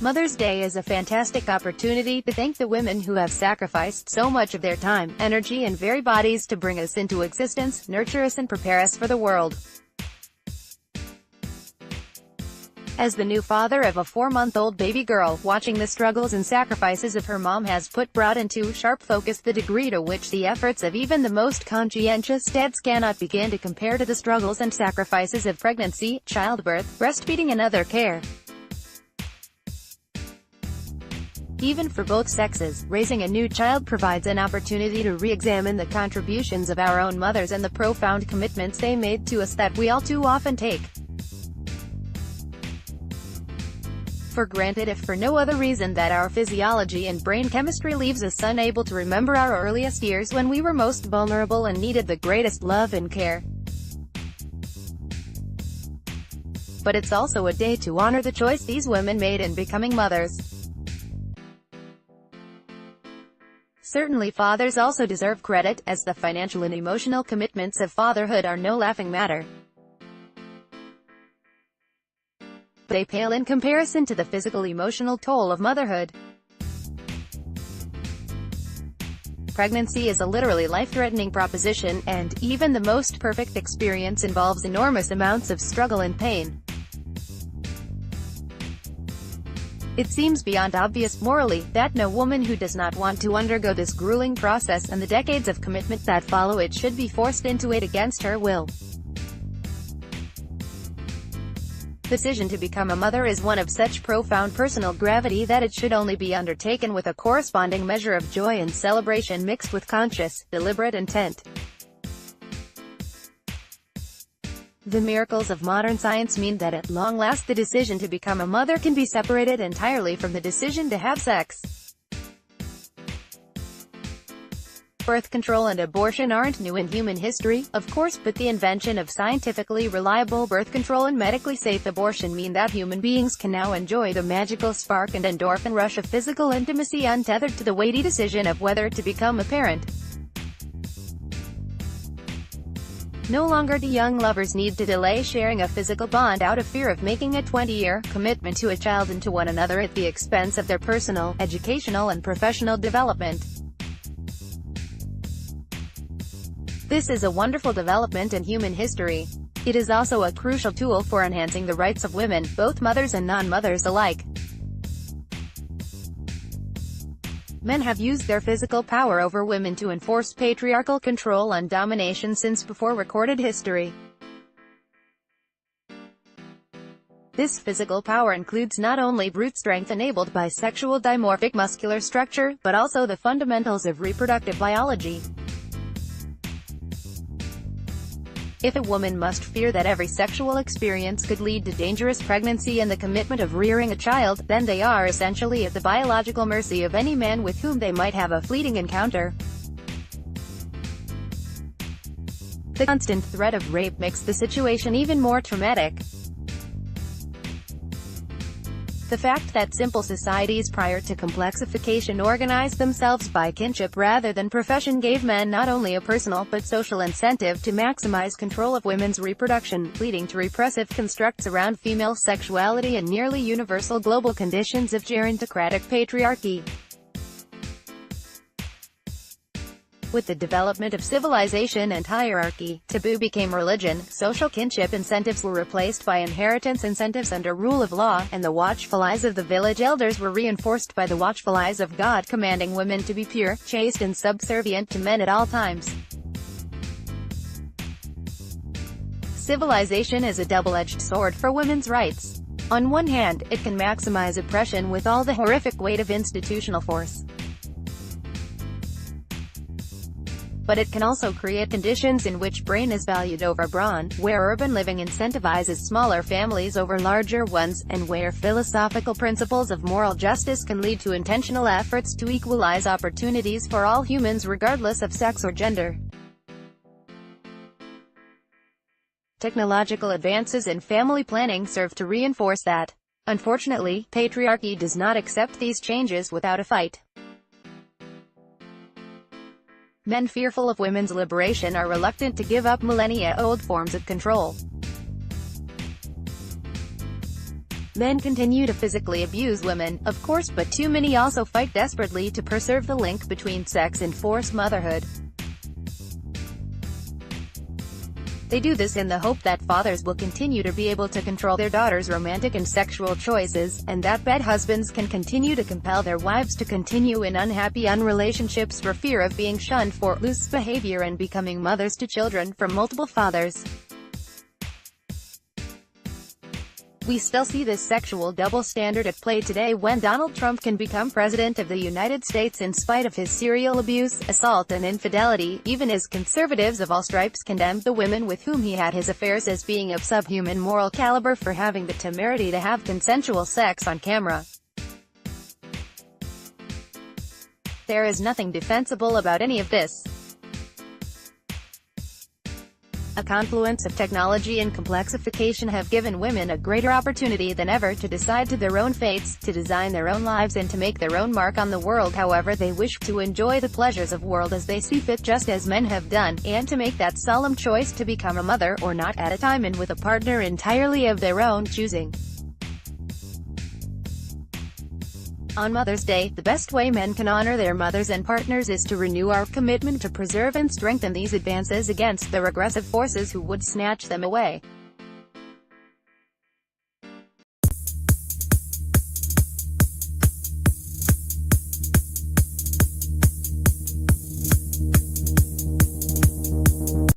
Mother's Day is a fantastic opportunity to thank the women who have sacrificed so much of their time, energy and very bodies to bring us into existence, nurture us and prepare us for the world. As the new father of a 4-month-old baby girl, watching the struggles and sacrifices of her mom has brought into sharp focus the degree to which the efforts of even the most conscientious dads cannot begin to compare to the struggles and sacrifices of pregnancy, childbirth, breastfeeding and other care. Even for both sexes, raising a new child provides an opportunity to re-examine the contributions of our own mothers and the profound commitments they made to us that we all too often take for granted, if for no other reason that our physiology and brain chemistry leaves us unable to remember our earliest years when we were most vulnerable and needed the greatest love and care. But it's also a day to honor the choice these women made in becoming mothers. Certainly fathers also deserve credit, as the financial and emotional commitments of fatherhood are no laughing matter. They pale in comparison to the physical-emotional toll of motherhood. Pregnancy is a literally life-threatening proposition, and even the most perfect experience involves enormous amounts of struggle and pain. It seems beyond obvious, morally, that no woman who does not want to undergo this grueling process and the decades of commitment that follow it should be forced into it against her will. The decision to become a mother is one of such profound personal gravity that it should only be undertaken with a corresponding measure of joy and celebration mixed with conscious, deliberate intent. The miracles of modern science mean that at long last the decision to become a mother can be separated entirely from the decision to have sex. Birth control and abortion aren't new in human history, of course, but the invention of scientifically reliable birth control and medically safe abortion mean that human beings can now enjoy the magical spark and endorphin rush of physical intimacy untethered to the weighty decision of whether to become a parent. No longer do young lovers need to delay sharing a physical bond out of fear of making a 20-year commitment to a child and to one another at the expense of their personal, educational and professional development. This is a wonderful development in human history. It is also a crucial tool for enhancing the rights of women, both mothers and non-mothers alike. Men have used their physical power over women to enforce patriarchal control and domination since before recorded history. This physical power includes not only brute strength enabled by sexual dimorphic muscular structure, but also the fundamentals of reproductive biology. If a woman must fear that every sexual experience could lead to dangerous pregnancy and the commitment of rearing a child, then they are essentially at the biological mercy of any man with whom they might have a fleeting encounter. The constant threat of rape makes the situation even more traumatic. The fact that simple societies prior to complexification organized themselves by kinship rather than profession gave men not only a personal but social incentive to maximize control of women's reproduction, leading to repressive constructs around female sexuality and nearly universal global conditions of gerontocratic patriarchy. With the development of civilization and hierarchy, taboo became religion, social kinship incentives were replaced by inheritance incentives under rule of law, and the watchful eyes of the village elders were reinforced by the watchful eyes of God commanding women to be pure, chaste and subservient to men at all times. Civilization is a double-edged sword for women's rights. On one hand, it can maximize oppression with all the horrific weight of institutional force. But it can also create conditions in which brain is valued over brawn, where urban living incentivizes smaller families over larger ones, and where philosophical principles of moral justice can lead to intentional efforts to equalize opportunities for all humans regardless of sex or gender. Technological advances in family planning serve to reinforce that. Unfortunately, patriarchy does not accept these changes without a fight. Men fearful of women's liberation are reluctant to give up millennia-old forms of control. Men continue to physically abuse women, of course, but too many also fight desperately to preserve the link between sex and forced motherhood. They do this in the hope that fathers will continue to be able to control their daughters' romantic and sexual choices, and that bad husbands can continue to compel their wives to continue in unhappy relationships for fear of being shunned for loose behavior and becoming mothers to children from multiple fathers. We still see this sexual double standard at play today when Donald Trump can become president of the United States in spite of his serial abuse, assault and infidelity, even as conservatives of all stripes condemned the women with whom he had his affairs as being of subhuman moral caliber for having the temerity to have consensual sex on camera. There is nothing defensible about any of this. A confluence of technology and complexification have given women a greater opportunity than ever to decide to their own fates, to design their own lives and to make their own mark on the world however they wish, to enjoy the pleasures of world as they see fit just as men have done, and to make that solemn choice to become a mother or not at a time and with a partner entirely of their own choosing. On Mother's Day, the best way men can honor their mothers and partners is to renew our commitment to preserve and strengthen these advances against the regressive forces who would snatch them away.